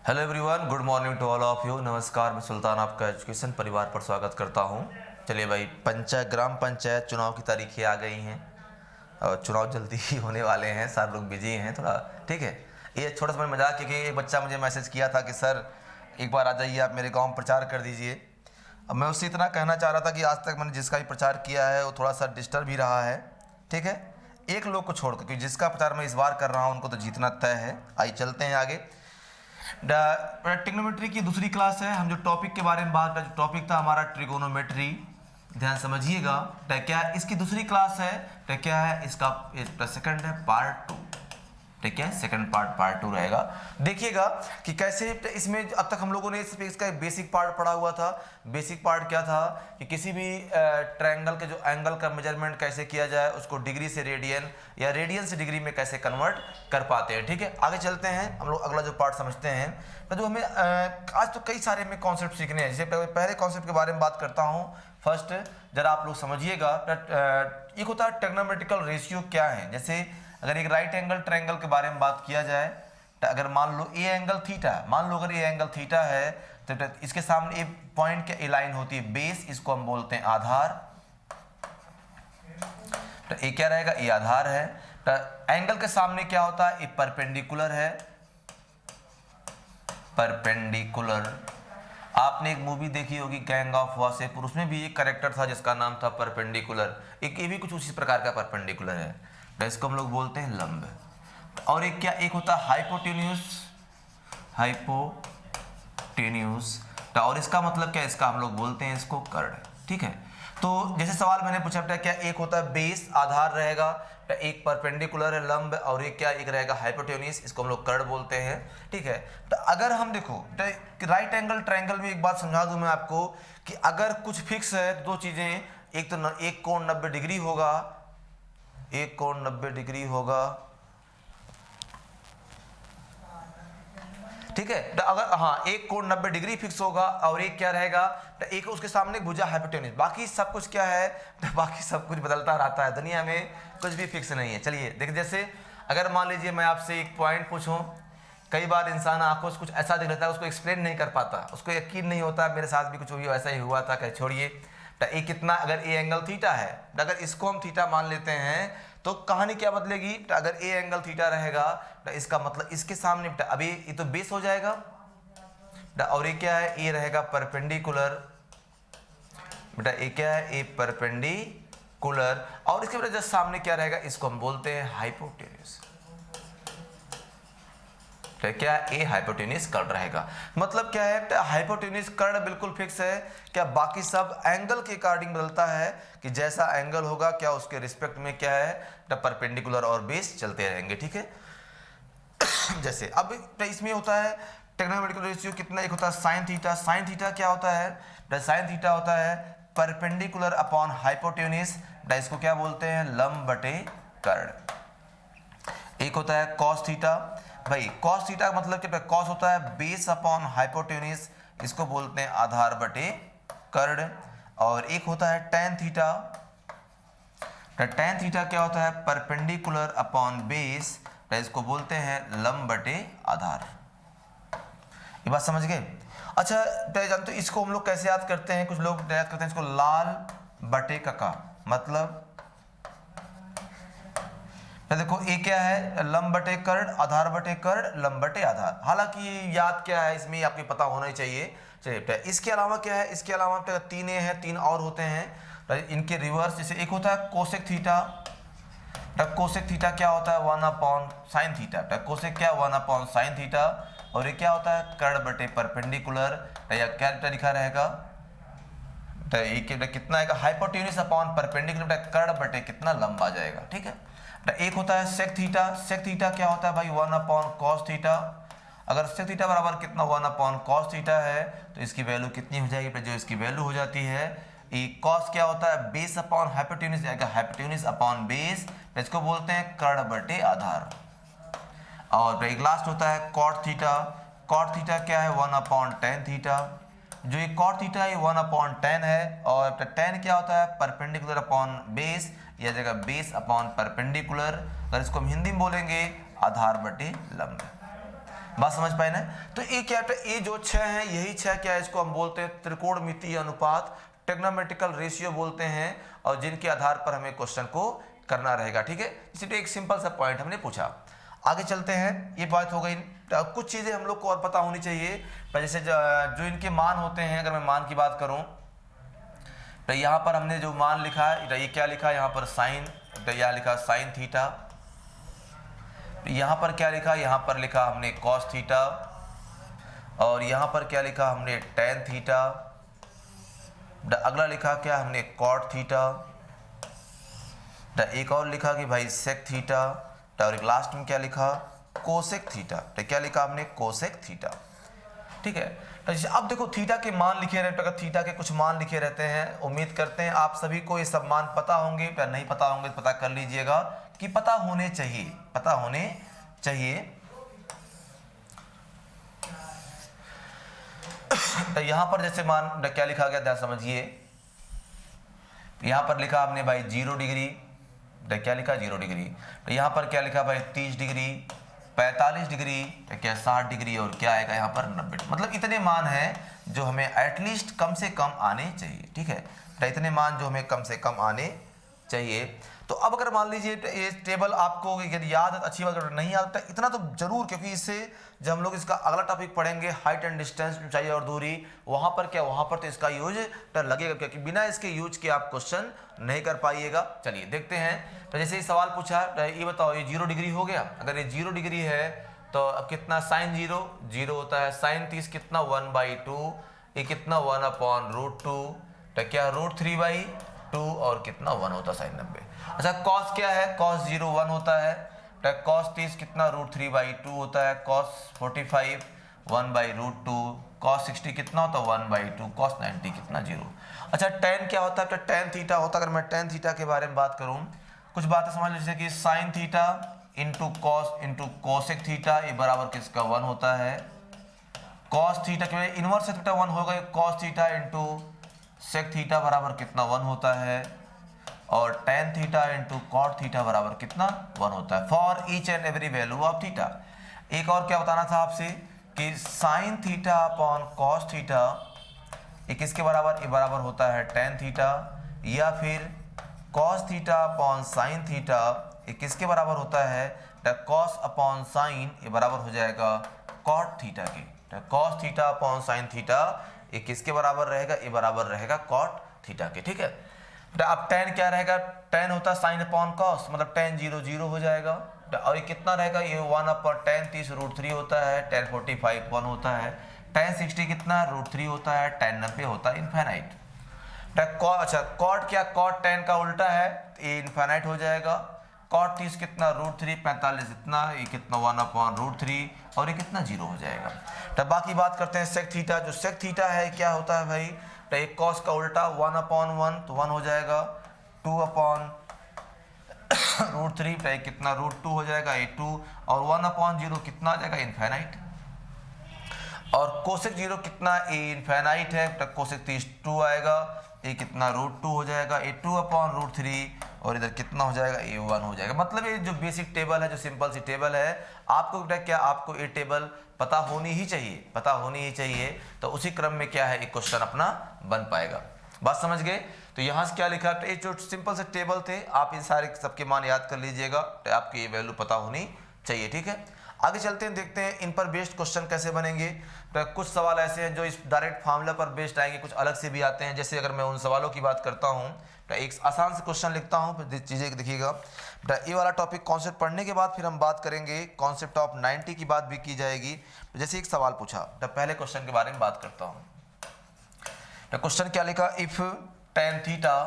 Hello everyone, good morning to all of you. नमस्कार, मैं सुल्तान आपका एजुकेशन परिवार पर स्वागत करता हूं। चलिए भाई, ग्राम पंचायत चुनाव की तारीखें आ गई हैं और चुनाव जल्दी ही होने वाले हैं। सारे लोग बिजी हैं थोड़ा, ठीक है। ये छोटा सा मजाक है कि एक बच्चा मुझे मैसेज किया था कि सर एक बार आ जाइए, आप मेरे गाँव में प्रचार कर दीजिए। अब मैं उससे इतना कहना चाह रहा था कि आज तक मैंने जिसका भी प्रचार किया है वो थोड़ा सा डिस्टर्ब ही रहा है, ठीक है। एक लोग को छोड़कर, क्योंकि जिसका प्रचार मैं इस बार कर रहा हूँ उनको तो जीतना तय है। आइए चलते हैं आगे। ट्रिग्नोमेट्री की दूसरी क्लास है। हम जो टॉपिक के बारे में बात कर, टॉपिक था हमारा ट्रिगोनोमेट्री, ध्यान समझिएगा। क्या है इसकी दूसरी क्लास है, क्या है इसका सेकंड है पार्ट 2, ठीक है। सेकंड पार्ट 2 रहेगा। देखिएगा कि कैसे इसमें अब तक हम लोगों ने इसका एक बेसिक पार्ट पढ़ा हुआ था। बेसिक पार्ट क्या था कि किसी भी ट्रायंगल के जो एंगल का मेजरमेंट कैसे किया जाए, उसको डिग्री से रेडियन या रेडियन से डिग्री में कैसे कन्वर्ट कर पाते हैं, ठीक है। आगे चलते हैं, हम लोग अगला जो पार्ट समझते हैं। तो जो हमें आज तो कई सारे हमें कॉन्सेप्ट सीखने हैं। जैसे पहले कॉन्सेप्ट के बारे में बात करता हूँ। फर्स्ट जरा आप लोग समझिएगा, एक होता है ट्रिग्नोमेट्रिकल रेशियो क्या है। जैसे अगर एक राइट एंगल ट्रायंगल के बारे में बात किया जाए, तो अगर मान लो ए एंगल थीटा, मान लो अगर ए एंगल थीटा है तो इसके सामने एक पॉइंट क्या ए लाइन होती है, बेस, इसको हम बोलते हैं आधार। तो ए क्या रहेगा, ए आधार है। तो एंगल के सामने क्या होता है, ए परपेंडिकुलर है, परपेंडिकुलर। आपने एक मूवी देखी होगी गैंग ऑफ वासेपुर, उसमें भी एक कैरेक्टर था जिसका नाम था परपेंडिकुलर। एक ये भी कुछ उसी प्रकार का परपेंडिकुलर है, तो इसको हम लोग बोलते हैं लंब। और एक क्या, एक होता है हाइपोटेन्यूज, हाइपोटेन्यूज। और इसका मतलब क्या, इसका हम लोग बोलते हैं इसको कर्ण, ठीक है। तो जैसे सवाल मैंने पूछा था, क्या एक होता है बेस आधार रहेगा, एक परपेंडिकुलर है लंब, और एक क्या, एक रहेगा हाइपोटेन्यूज, इसको हम लोग कर्ण बोलते हैं, ठीक है। तो अगर हम देखो राइट एंगल ट्रायंगल में एक बात समझा दूं मैं आपको कि अगर कुछ फिक्स है, दो चीजें, एक तो एक कोण 90 डिग्री होगा, एक कोण 90 डिग्री होगा, ठीक है। तो अगर हाँ एक कोण 90 डिग्री फिक्स होगा और एक क्या रहेगा, तो एक उसके सामने भुजा हाइपोटेन्यूज, बाकी सब कुछ क्या है, तो बाकी सब कुछ बदलता रहता है। दुनिया में कुछ भी फिक्स नहीं है। चलिए देख, जैसे अगर मान लीजिए मैं आपसे एक पॉइंट पूछूं, कई बार इंसान आंखों से कुछ ऐसा देख लेता है, उसको एक्सप्लेन नहीं कर पाता, उसको यकीन नहीं होता। मेरे साथ भी कुछ ऐसा ही हुआ था, कह छोड़िए। तो ए कितना, अगर ए एंगल थीटा है, तो अगर इसको हम थीटा मान लेते हैं तो कहानी क्या बदलेगी। तो अगर ए एंगल थीटा रहेगा तो इसका मतलब इसके सामने अभी ये तो बेस हो जाएगा, और ये क्या है, ए रहेगा परपेंडिकुलर, बेटा ए क्या है, ए परपेंडिकुलर, और इसके बाद जस्ट सामने क्या रहेगा, इसको हम बोलते हैं हाइपोटेन्यूज। तो क्या ए हाइपोटेन्यूज कर्ण रहेगा। मतलब क्या है, हाइपोटेन्यूज कर्ण बिल्कुल फिक्स है। क्या बाकी सब एंगल के अकॉर्डिंग बदलता है, कि जैसा एंगल होगा क्या उसके रिस्पेक्ट में क्या है, तो परपेंडिकुलर और बेस चलते रहेंगे, ठीक है। जैसे अब इसमें होता है ट्रिग्नोमेट्रिकल रेशियो कितना, एक होता है साइन थीटा। साइन थीटा क्या होता है, साइन थीटा होता है परपेंडिकुलर अपॉन हाइपोटेन्यूज, इसको क्या बोलते हैं, लंब बटे कर्ण। एक होता है कॉस थीटा। भाई कॉस थीटा का मतलब क्या, कॉस होता है बेस अपॉन हाइपोटेन्यूज, इसको बोलते हैं आधार बटे कर्ण। और एक होता है टैन थीटा। टैन थीटा क्या होता है, परपेंडिकुलर अपॉन बेस, इसको बोलते हैं लंब बटे आधार। ये बात समझ गए। अच्छा जानते हो इसको हम लोग कैसे याद करते हैं, कुछ लोग याद करते हैं इसको लाल बटे कका। मतलब तो देखो ए क्या है, लंब बटे कर्ण, आधार बटे कर्ण, लंब बटे आधार। हालांकि याद क्या है इसमें आपको पता होना ही चाहिए। चलिए इसके अलावा क्या है, इसके अलावा 3 ए है, 3 और होते हैं इनके रिवर्स। जैसे एक होता है कोसेक थीटा। कोसेक थीटा क्या होता है, 1 अपॉन साइन थीटा। कोसेक क्या, 1 अपॉन साइन थीटा। और ये क्या होता है, कर्ण बटे परपेंडिकुलर, या क्या लिखा रहेगा, तो ये कितना आएगा, हाइपोटेन्यूज अपॉन परपेंडिकुलर, कर्ण बटे कितना लंब आ जाएगा, ठीक है। एक होता है सेक थीटा। सेक थीटा क्या होता है भाई, 1 अपॉन कॉस थीटा। अगर सेक थीटा बराबर कितना, 1 अपॉन कॉस थीटा है, तो इसकी वैल्यू कितनी हो जाएगी, जो इसकी वैल्यू हो जाती है, ये कॉस क्या होता है, बेस अपॉन हाइपोटेन्यूज, जाएगा हाइपोटेन्यूज अपॉन बेस, इसको बोलते हैं कर्ण बटे आधार। और एक लास्ट होता है कॉट थीटा। कॉट थीटा क्या है, 1 अपॉन टेन थीटा। जो ये कॉट थीटा है 1 अपॉन टेन है, और टेन क्या होता है, परपेंडिकुलर अपॉन बेस, या जगह बेस अपॉन परपेंडिकुलर। अगर इसको हम हिंदी में बोलेंगे, आधार बटे लंब। बात समझ पाए ना। तो ये क्या है, ये जो 6 है यही 6 क्या है, इसको हम बोलते हैं त्रिकोणमितीय अनुपात, ट्रिग्नोमेट्रिकल रेशियो बोलते हैं, और जिनके आधार पर हमें क्वेश्चन को करना रहेगा। ठीक है, इसलिए एक सिंपल सा पॉइंट हमने पूछा। आगे चलते हैं, ये बात हो गई। कुछ चीजें हम लोग को और पता होनी चाहिए, जैसे जो इनके मान होते हैं, अगर मैं मान की बात करूं तो यहाँ पर हमने जो मान लिखा है, ये क्या लिखा है यहाँ पर साइन, यहाँ लिखा साइन थीटा, यहाँ पर क्या लिखा, यहाँ पर लिखा हमने कॉस थीटा, और यहाँ पर क्या लिखा हमने टेन थीटा, अगला लिखा क्या हमने कॉट थीटा, एक और लिखा कि भाई सेक थीटा, और एक लास्ट में क्या लिखा कोसेक थीटा, तो क्या लिखा हमने कोसेक थीटा। ठीक है, तो अब देखो थीटा के मान लिखे रहते हैं, थीटा के कुछ मान लिखे रहते हैं। उम्मीद करते हैं आप सभी को ये सब मान पता होंगे, या नहीं पता होंगे तो पता कर लीजिएगा कि पता होने चाहिए, पता होने चाहिए। तो यहां पर जैसे मान क्या लिखा गया ध्यान समझिए, यहां पर लिखा हमने भाई 0 डिग्री, क्या लिखा 0 डिग्री, तो यहां पर क्या लिखा भाई 30 डिग्री, 45 डिग्री, क्या 60 डिग्री, और क्या आएगा यहाँ पर 90। मतलब इतने मान हैं जो हमें एटलीस्ट कम से कम आने चाहिए। ठीक है, तो इतने मान जो हमें कम से कम आने चाहिए। तो अब अगर मान लीजिए ये टेबल आपको यदि याद है तो अच्छी बात, नहीं याद है इतना तो जरूर, क्योंकि इससे जब हम लोग इसका अगला टॉपिक पढ़ेंगे हाइट एंड डिस्टेंस, ऊंचाई और दूरी, वहां पर क्या, वहां पर तो इसका यूज लगेगा, क्योंकि बिना इसके यूज के आप क्वेश्चन नहीं कर पाइएगा। चलिए देखते हैं। तो जैसे ही सवाल पूछा, ये बताओ ये 0 डिग्री हो गया, अगर ये 0 डिग्री है तो कितना साइन 0 होता है, साइन 30 कितना 1/2, ये कितना 1/√2, तो क्या √3/2, और कितना 1 होता है साइन 90। अच्छा कॉस क्या है, कॉस 0 1 होता है, तो कॉस 30 कितना √3/2 होता है, कॉस 45 1/√2, कॉस 60 कितना होता है 1/2, कॉस 90 कितना 0। अच्छा टेन क्या होता है, तो टेन थीटा होता है। अगर मैं टेन थीटा के बारे में बात करूं, कुछ बातें समझ लीजिए कि sine theta into cosec theta, ये बराबर किसका 1 होता है, कॉस थीटा के इनवर्स थीटा 1 होगा, cos theta into sec theta बराबर कितना 1 होता है, और tan theta into cot theta बराबर कितना 1 होता है, for each and every value of theta. एक और क्या बताना था आपसे कि sine theta upon cos theta ये किसके बराबर, ये बराबर होता है टेन थीटा, या फिर cos theta upon sine theta ये किसके बराबर होता है, कॉस अपॉन साइन ये बराबर हो जाएगा कॉट थीटा के। Cos theta upon sine theta ये किसके बराबर रहेगा, ये बराबर रहेगा कॉट थीटा के। ठीक है, अब टेन क्या रहेगा, टेन होता है साइन अपॉन कॉस, मतलब टेन 0 हो जाएगा, और ये कितना रहेगा, ये 1/10 30 √3 होता है, 10 45 1 होता है, 10 60 कितना √3 होता है, 10 90 होता है इनफाइनाइट। अच्छा कॉट क्या, कॉट 10 का उल्टा है, ये इनफाइनाइट हो जाएगा, कॉट 30 कितना √3, 45 इतना, ये कितना 1/√3, और ये कितना 0 हो जाएगा। तब बाकी बात करते हैं सेक थीटा। जो सेक थीटा है क्या होता है भाई, तो एक कॉस का उल्टा 1/1 तो 1 हो जाएगा, 2/√3 तो ये कितना √2 हो जाएगा, ये 2, और 1/0 कितना आ जाएगा इनफाइनाइट, और कोसेक 0 कितना, ये इनफाइनाइट है, तो कोसेक 30 2 आएगा, ये कितना √2 हो जाएगा, ये 2/√3, और इधर कितना हो जाएगा, ये 1 हो जाएगा। मतलब ये जो बेसिक टेबल है, जो सिंपल सी टेबल है, आपको क्या, आपको ये टेबल पता होनी ही चाहिए, पता होनी ही चाहिए, तो उसी क्रम में क्या है एक क्वेश्चन अपना बन पाएगा। बात समझ गए। तो यहाँ से क्या लिखा, तो ये जो सिंपल से टेबल थे, आप इन सारे सबके मान याद कर लीजिएगा, तो आपकी ये वैल्यू पता होनी चाहिए। ठीक है, आगे चलते हैं, देखते हैं इन पर बेस्ड क्वेश्चन कैसे बनेंगे। तो कुछ सवाल ऐसे हैं जो इस डायरेक्ट फार्मूला पर बेस्ड आएंगे, कुछ अलग से भी आते हैं। जैसे अगर मैं उन सवालों की बात करता हूँ, तो एक आसान से क्वेश्चन लिखता हूँ, फिर चीज़ें देखिएगा। तो ये वाला टॉपिक कॉन्सेप्ट पढ़ने के बाद फिर हम बात करेंगे कॉन्सेप्ट ऑफ 90 की बात भी की जाएगी। तो जैसे एक सवाल पूछा, तो पहले क्वेश्चन के बारे में बात करता हूँ। तो क्वेश्चन क्या लिखा, इफ टेन थीटा,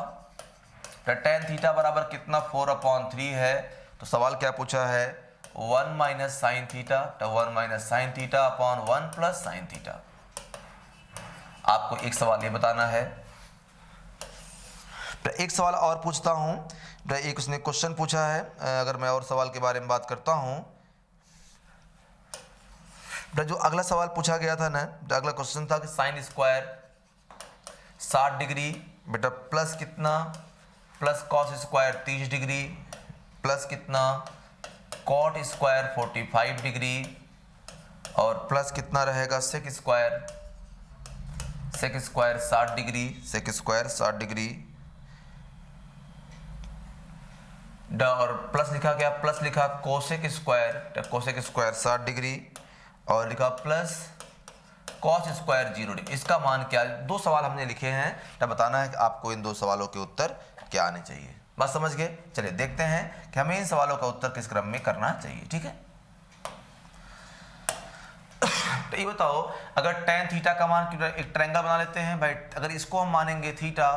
तो टेन थीटा बराबर कितना 4/3 है। तो सवाल क्या पूछा है, 1 माइनस साइन थीटा, तो 1 minus sign theta upon 1 plus sine theta. आपको एक सवाल ये बताना है। तो एक सवाल और पूछता हूं, तो एक उसने क्वेश्चन पूछा है, अगर मैं और सवाल के बारे में बात करता हूं, तो जो अगला सवाल पूछा गया था ना, तो अगला क्वेश्चन था कि साइन स्क्वायर 60 डिग्री बेटा प्लस कितना, plus cos square 30 degree, plus कितना कॉट स्क्वायर 45 डिग्री, और प्लस कितना रहेगा sec square 60 degree, sec square 60 degree और प्लस लिखा क्या, प्लस लिखा कोसेक स्क्वायर 60 डिग्री और लिखा प्लस कॉस स्क्वायर 0 डिग्री। इसका मान क्या है? दो सवाल हमने लिखे हैं, तो बताना है कि आपको इन दो सवालों के उत्तर क्या आने चाहिए। बात समझ गए? चलिए देखते हैं कि हमें इन सवालों का उत्तर किस क्रम में करना चाहिए। ठीक है, तो ये बताओ, अगर tan थीटा का मान, एक ट्रायंगल बना लेते हैं भाई, अगर इसको हम मानेंगे थीटा,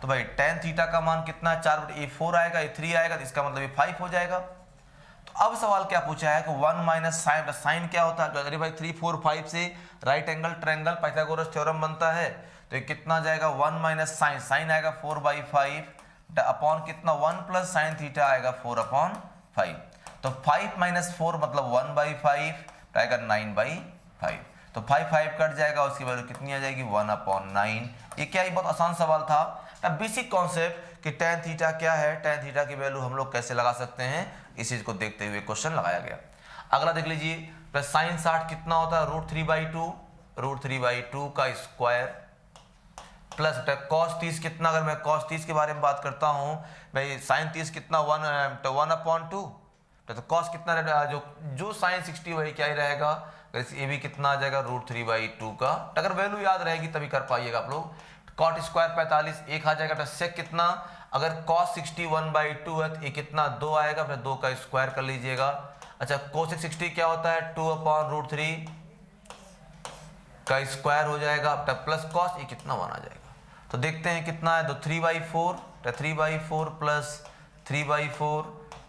तो भाई tan थीटा का मान कितना, 4/4 आएगा, ये 3 आएगा, तो इसका मतलब ये 5 हो जाएगा। तो अब सवाल क्या पूछा है कि 1 माइनस साइन, साइन क्या होता है? अरे भाई 3, 4, 5 से right angle triangle Pythagoras theorem बनता है, तो ये कितना जाएगा 1 माइनस साइन, साइन आएगा 4/5 अपॉन कितना 1 प्लस साइन थीटा आएगा 4/5। तो 5 माइनस 4 मतलब 1/5 आएगा 9/5। तो 5 कट जाएगा, उसकी वैल्यू कितनी आ जाएगी 1/9। ये क्या, ये बहुत आसान सवाल था। अब बेसिक कॉन्सेप्ट कि tan थीटा क्या है, tan थीटा की वैल्यू हम लोग कैसे लगा सकते हैं, इस चीज को देखते हुए क्वेश्चन लगाया गया। अगला देख लीजिए, प्लस साइन 60 कितना होता है √3/2 का स्क्वायर प्लस cos 30 कितना, अगर मैं cos 30 के बारे में बात करता हूं भाई, साइन 30 कितना 1/2, तो cos कितना, जो साइन 60 वही क्या ही रहेगा, ये भी कितना आ जाएगा √3/2 का। अगर वैल्यू याद रहेगी तभी कर पाइएगा आप लोग। cot स्क्वायर 45 1 आ जाएगा, सेक कितना, अगर cos 60 1/2 है तो ये कितना 2 आएगा, फिर 2 का स्क्वायर कर लीजिएगा। अच्छा cos 60 क्या होता है 2/√3 का स्क्वायर हो जाएगा, प्लस cos ये कितना 1 आ जाएगा। तो देखते हैं कितना है, तो 3/4 प्लस 3/4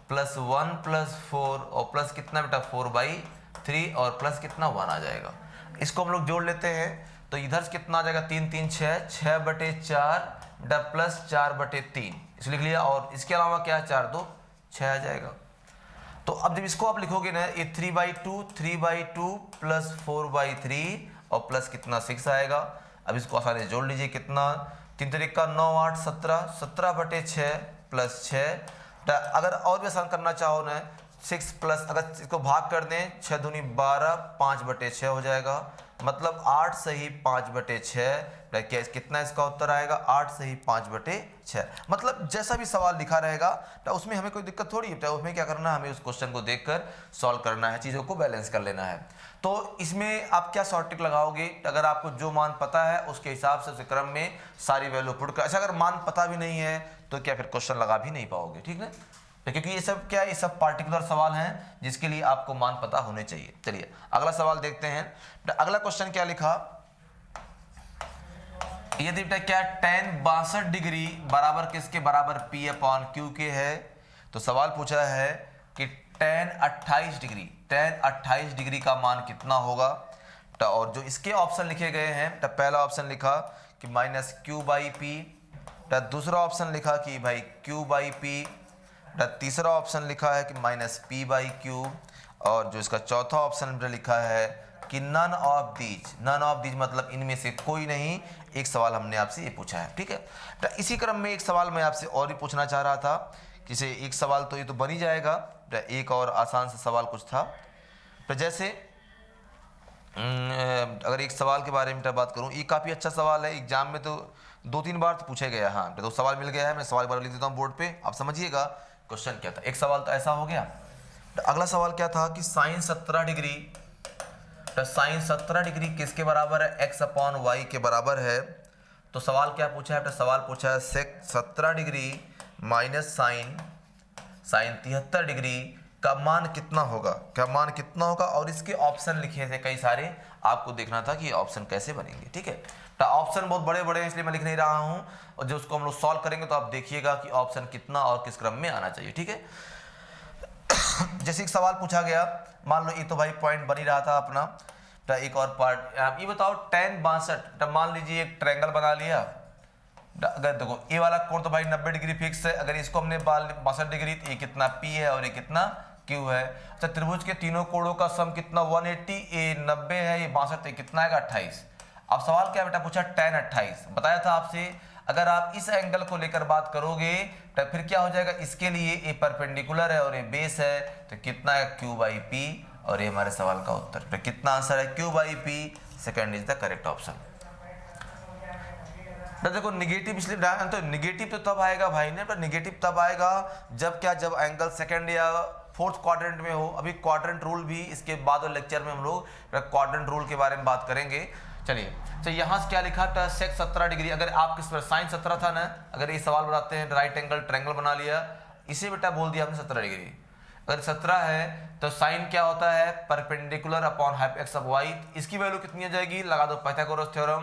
प्लस 1 प्लस 4 और प्लस कितना बेटा 4/3 और प्लस कितना 1 आ जाएगा। इसको हम लोग जोड़ लेते हैं, तो इधर से कितना आ जाएगा 3 3 6 6/4 प्लस 4/3 इसे लिख लिया, और इसके अलावा क्या है 4 2 6 आ जाएगा। तो अब जब इसको आप लिखोगे ना, ये 3/2 प्लस 4/3 और प्लस कितना 6 आएगा। अब इसको आसानी से जोड़ लीजिए, कितना 3 3 का 9 8 17 17/6 प्लस 6। अगर और भी आसान करना चाहो ना 6 प्लस, अगर इसको भाग कर दें 6 दूनी 12 5/6 हो जाएगा, मतलब 8 सही 5/6। क्या कितना इसका उत्तर आएगा 8 सही 5/6। मतलब जैसा भी सवाल लिखा रहेगा तो उसमें हमें कोई दिक्कत थोड़ी है, उसमें क्या करना है, हमें उस क्वेश्चन को देखकर सॉल्व करना है, चीज़ों को बैलेंस कर लेना है। तो इसमें आप क्या शॉर्ट ट्रिक लगाओगे, अगर आपको जो मान पता है उसके हिसाब से उस क्रम में सारी वैल्यू पुट कर, अच्छा अगर मान पता भी नहीं है तो क्या फिर क्वेश्चन लगा भी नहीं पाओगे। ठीक है, क्योंकि ये सब क्या है, ये सब पार्टिकुलर सवाल हैं जिसके लिए आपको मान पता होने चाहिए। चलिए अगला सवाल देखते हैं। अगला क्वेश्चन क्या लिखा, यदि क्या tan 62 डिग्री बराबर किसके बराबर P/Q के है, तो सवाल पूछा है कि tan 28 डिग्री का मान कितना होगा। और जो इसके ऑप्शन लिखे गए हैं, पहला ऑप्शन लिखा कि -Q/P, दूसरा ऑप्शन लिखा कि भाई Q/P, तीसरा ऑप्शन लिखा है कि -P/Q, और जो इसका चौथा ऑप्शन लिखा है कि नन ऑफ दीज मतलब इनमें से कोई नहीं। एक सवाल हमने आपसे ये पूछा है। ठीक है, तो इसी क्रम में एक सवाल मैं आपसे और भी पूछना चाह रहा था, किसे एक सवाल तो ये तो बन ही जाएगा, एक और आसान सा सवाल कुछ था। तो जैसे अगर एक सवाल के बारे में बात करूं, ये काफ़ी अच्छा सवाल है, एग्जाम में तो 2-3 बार तो पूछा गया। हाँ, तो सवाल मिल गया है, मैं सवाल बार लिख देता हूँ बोर्ड पे, आप समझिएगा क्वेश्चन क्या था। एक सवाल तो ऐसा हो गया। तो अगला सवाल क्या था कि साइन 17 डिग्री किसके बराबर है, x/y के बराबर है। तो सवाल क्या पूछा है, सवाल पूछा है सेक 17 डिग्री माइनस साइन 73 डिग्री का मान कितना होगा, और इसके ऑप्शन लिखे थे कई सारे, आपको देखना था कि ऑप्शन कैसे बनेंगे। ठीक है, तो ऑप्शन बहुत बड़े बड़े हैं इसलिए मैं लिख नहीं रहा हूं, और जो उसको हम लोग सॉल्व करेंगे तो आप देखिएगा कि ऑप्शन कितना और किस क्रम में आना चाहिए। ठीक है, जैसे एक सवाल पूछा गया, मान लो ये तो भाई पॉइंट बन ही रहा था अपना, तो एक और पार्ट आप ये बताओ tan 62, मान लीजिए एक ट्रायंगल बना लिया। अगर देखो ये वाला कोण तो भाई 90 डिग्री फिक्स है, अगर इसको हमने 62 डिग्री, तो ये कितना P है और ये कितना Q है। तो त्रिभुज के तीनों कोणों का सम कितना 180, ये 90 है, ये 62, कितना आएगा 28। अब सवाल क्या बेटा पूछा tan 28, बताया था आपसे अगर आप इस एंगल को लेकर बात करोगे तो फिर क्या हो जाएगा, इसके लिए ये परपेंडिकुलर है और ये बेस है, तो कितना है Q/P और ये हमारे सवाल का उत्तर। तो कितना आंसर है? Q by P, second is the correct option. तो देखो निगेटिव इसलिए तो निगेटिव तो तब आएगा भाई ने, पर निगेटिव तब आएगा जब क्या, जब एंगल सेकंड या फोर्थ क्वाड्रेंट में हो। अभी क्वाड्रेंट रूल भी इसके बाद वाले लेक्चर में हम लोग क्वाड्रेंट रूल के बारे में बात करेंगे। चलिए, तो यहाँ से क्या लिखा था? सेक 17 डिग्री। अगर आप किस पर साइन 17 था ना, अगर ये सवाल बनाते हैं राइट एंगल ट्रायंगल बना लिया, इसे बेटा बोल दिया हमने 17 डिग्री। अगर 17 है तो साइन क्या होता है? Perpendicular upon half X of Y. इसकी वैल्यू कितनी आ जाएगी? लगा दो पाइथागोरस थ्योरम।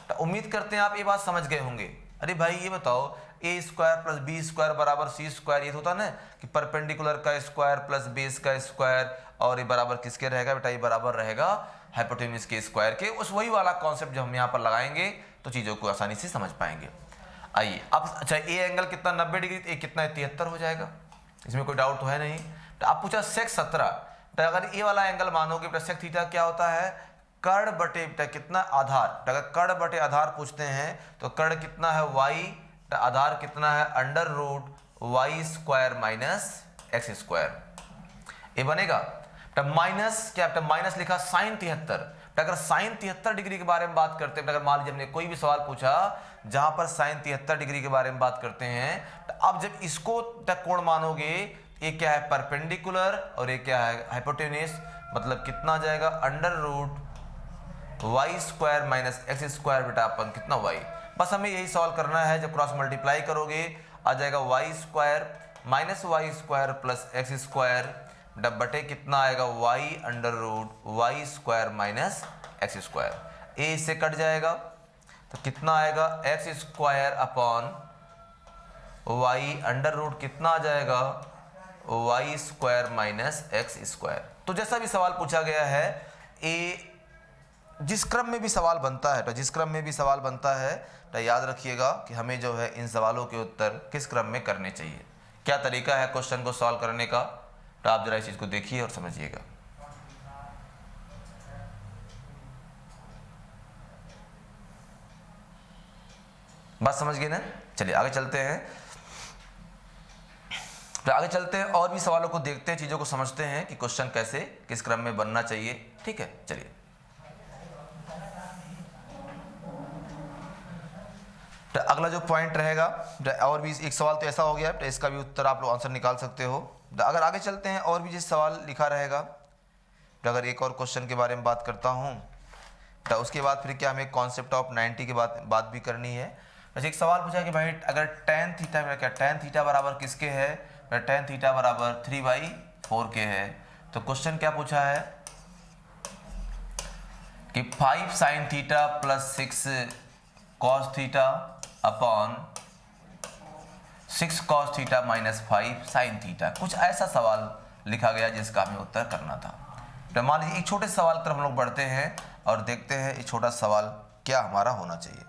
तो उम्मीद करते हैं आप ये बात समझ गए होंगे। अरे भाई ये बताओ, ए स्क्वायर प्लस बी स्क्वायर बराबर सी स्क्वायर, ये होता ना कि परपेंडिकुलर का स्क्वायर प्लस बेस का स्क्वायर, और ये बराबर किसके रहेगा बेटा? ये बराबर रहेगा हाइपोटेन्यूज के स्क्वायर के। उस वही वाला कॉन्सेप्ट जो हम यहाँ पर लगाएंगे तो चीज़ों को आसानी से समझ पाएंगे। आइए अब, अच्छा ए एंगल कितना 90 डिग्री, ए कितना है 73 हो जाएगा, इसमें कोई डाउट तो है नहीं। तो आप पूछा सेक 17, तो अगर ये वाला एंगल मानोगे बेटा सेक थीटा क्या होता है? कर्ण बटे बेटा कितना? आधार। अगर कर्ण बटे आधार पूछते हैं तो कर्ण कितना है? y, आधार कितना है? Under root Y square minus x square. ये बनेगा माइनस क्या? माइनस लिखा साइन 73। अगर साइन 73 डिग्री के बारे में बात करते हैं, अगर मान लीजिए हमने कोई भी सवाल पूछा जहां पर साइन 73 डिग्री के बारे में बात करते हैं, तो अब जब इसको कोण मानोगे, ये क्या है? परपेंडिकुलर, और ये क्या है? हाइपोटेन्यूज। मतलब कितना आ जाएगा? Under root Y square minus x square. बेटा अपन कितना वाई, बस हमें यही सॉल्व करना है। जब क्रॉस मल्टीप्लाई करोगे आ जाएगा Y square minus Y square plus X square, बटे कितना आएगा? Y under root Y square minus x square. ए इससे कट जाएगा तो कितना आएगा? X square upon Y under root कितना आ जाएगा? Y square minus x square. तो जैसा भी सवाल पूछा गया है, ए जिस क्रम में भी सवाल बनता है, तो जिस क्रम में भी सवाल बनता है, तो याद रखिएगा कि हमें जो है इन सवालों के उत्तर किस क्रम में करने चाहिए, क्या तरीका है क्वेश्चन को सॉल्व करने का। तो आप जरा इस चीज को देखिए और समझिएगा। बात समझ गए ना? चलिए आगे चलते हैं। तो आगे चलते हैं और भी सवालों को देखते हैं, चीजों को समझते हैं कि क्वेश्चन कैसे किस क्रम में बनना चाहिए। ठीक है, चलिए। तो अगला जो पॉइंट रहेगा, और भी एक सवाल तो ऐसा हो गया, तो इसका भी उत्तर आप लोग आंसर निकाल सकते हो। तो अगर आगे चलते हैं और भी जिस सवाल लिखा रहेगा, तो अगर एक और क्वेश्चन के बारे में बात करता हूँ, तो उसके बाद फिर क्या हमें कॉन्सेप्ट ऑफ 90 के बात भी करनी है। वैसे एक सवाल पूछा कि भाई अगर tan थीटा में क्या tan थीटा बराबर किसके है? tan थीटा बराबर 3/4 के है। तो क्वेश्चन क्या पूछा है कि 5 sin theta plus 6 cos theta upon 6 cos theta minus 5 sin theta. कुछ ऐसा सवाल लिखा गया जिसका हमें उत्तर करना था। तो मान लीजिए एक छोटे सवाल तरफ हम लोग बढ़ते हैं और देखते हैं ये छोटा सवाल क्या हमारा होना चाहिए।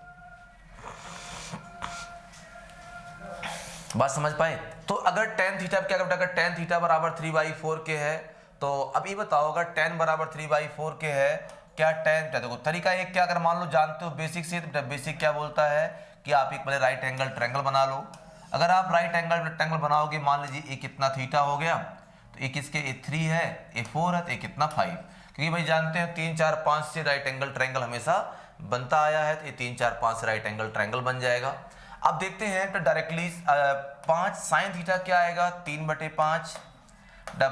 बात समझ पाए? तो अगर tan थीटा क्या करता है? अगर tan थीटा बराबर 3/4 के है, तो अब ये बताओ अगर tan बराबर 3/4 के है, क्या tan, देखो तरीका एक क्या, अगर मान लो जानते हो बेसिक से, तो बेसिक क्या बोलता है कि आप एक पहले राइट एंगल ट्रायंगल बना लो। अगर आप राइट एंगल ट्रायंगल बनाओगे, मान लीजिए ये कितना थीटा हो गया, तो ये किसके? ए 3 है, ए 4 है, तो ये कितना 5। क्योंकि भाई जानते हैं 3 4 5 से राइट एंगल ट्रायंगल हमेशा बनता आया है, तो ये 3 4 5 से राइट एंगल ट्रायंगल बन जाएगा। अब देखते हैं तो डायरेक्टली 5 साइन थीटा क्या आएगा? 3/5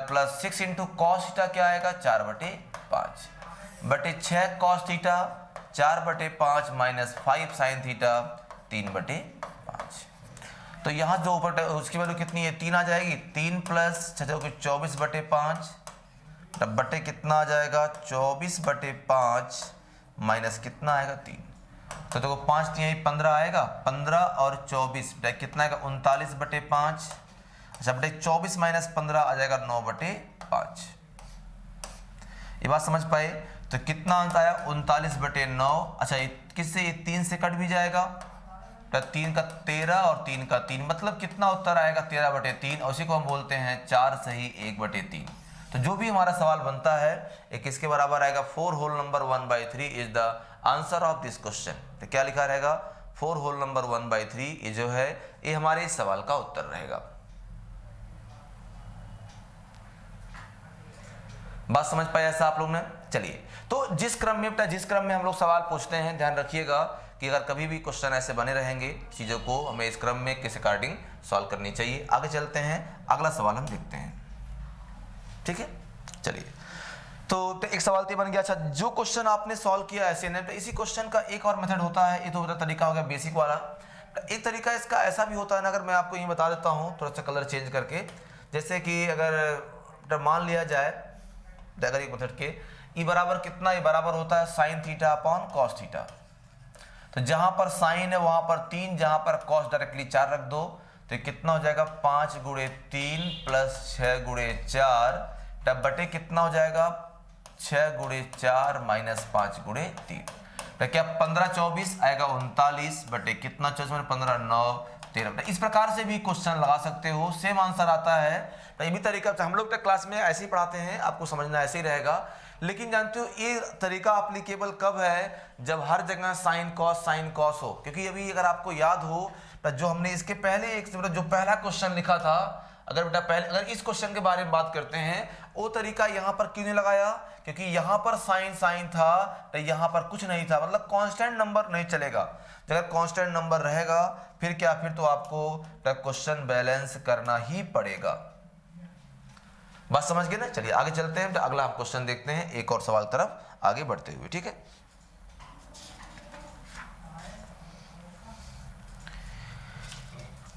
प्लस 6 इंटू कॉस थीटा क्या आएगा? 4/5 बटे 6 cos theta 4/5 minus 5 sine theta 3/5। तो यहाँ जो ऊपर उसकी वैल्यू कितनी है? 3 आ जाएगी। 3 प्लस 6 24/5 तब बटे कितना आ जाएगा? 24/5 माइनस कितना आएगा? 3। तो देखो 5 3 15 आएगा, 15 और 24 कितना आएगा? 39/5। अच्छा बटे 24 माइनस 15 आ जाएगा 9/5। ये बात समझ पाए? तो कितना अंक आया? 39/9। अच्छा किससे? ये 3 से कट भी जाएगा, तो 3 का 13 और 3 का 3, मतलब कितना उत्तर आएगा? 13/3। और उसी को हम बोलते हैं 4 सही 1/3। तो जो भी हमारा सवाल बनता है ये किसके बराबर आएगा? 4 whole number 1/3 is the answer of this question. तो क्या लिखा रहेगा? 4 होल नंबर 1/3 ये जो है ये हमारे इस सवाल का उत्तर रहेगा। बात समझ पाए ऐसा आप लोग ने? चलिए, तो जिस क्रम में हम लोग सवाल पूछते हैं, ध्यान रखिएगा कि अगर कभी भी क्वेश्चन ऐसे बने रहेंगे, चीज़ों को हमें इस क्रम में किस अकॉर्डिंग सॉल्व करनी चाहिए। आगे चलते हैं, अगला सवाल हम देखते हैं, ठीक है। चलिए, तो एक सवाल तो बन गया। अच्छा, जो क्वेश्चन आपने सॉल्व किया ऐसे ने, तो इसी क्वेश्चन का एक और मेथड होता है। ये तो तरीका हो गया बेसिक वाला। एक तरीका इसका ऐसा भी होता है ना, अगर मैं आपको ये बता देता हूँ थोड़ा सा कलर चेंज करके, जैसे कि अगर मान लिया जाए, अगर एक मेथड के ई बराबर कितना, ई बराबर होता है sign theta upon cos theta. तो जहां पर साइन है वहां पर 3, जहां पर कॉस डायरेक्टली 4 रख दो, तो कितना हो जाएगा 5 गुणे 3 प्लस 6 गुणे 4, तब बटे कितना हो जाएगा 6 गुणे 4 माइनस 5 गुणे 3, तो क्या 15 24 आएगा 39 बटे कितना 24 15 9 13। इस प्रकार से भी क्वेश्चन लगा सकते हो, सेम आंसर आता है। तो ये भी तरीका हम लोग क्लास में ऐसे ही पढ़ाते हैं, आपको समझना ऐसे ही रहेगा। लेकिन जानते हो ये तरीका अप्लीकेबल कब है, जब हर जगह साइन कॉस हो। क्योंकि अभी अगर आपको याद हो तो जो हमने इसके पहले एक जो पहला क्वेश्चन लिखा था, अगर इस क्वेश्चन के बारे में बात करते हैं, वो तरीका यहाँ पर क्यों नहीं लगाया, क्योंकि यहाँ पर साइन था, तो यहाँ पर कुछ नहीं था, मतलब कांस्टेंट नंबर नहीं चलेगा। अगर कांस्टेंट नंबर रहेगा फिर क्या, फिर तो आपको क्वेश्चन बैलेंस करना ही पड़ेगा। बात समझ गए ना? चलिए आगे चलते हैं, तो अगला हम क्वेश्चन देखते हैं, एक और सवाल तरफ आगे बढ़ते हुए, ठीक है।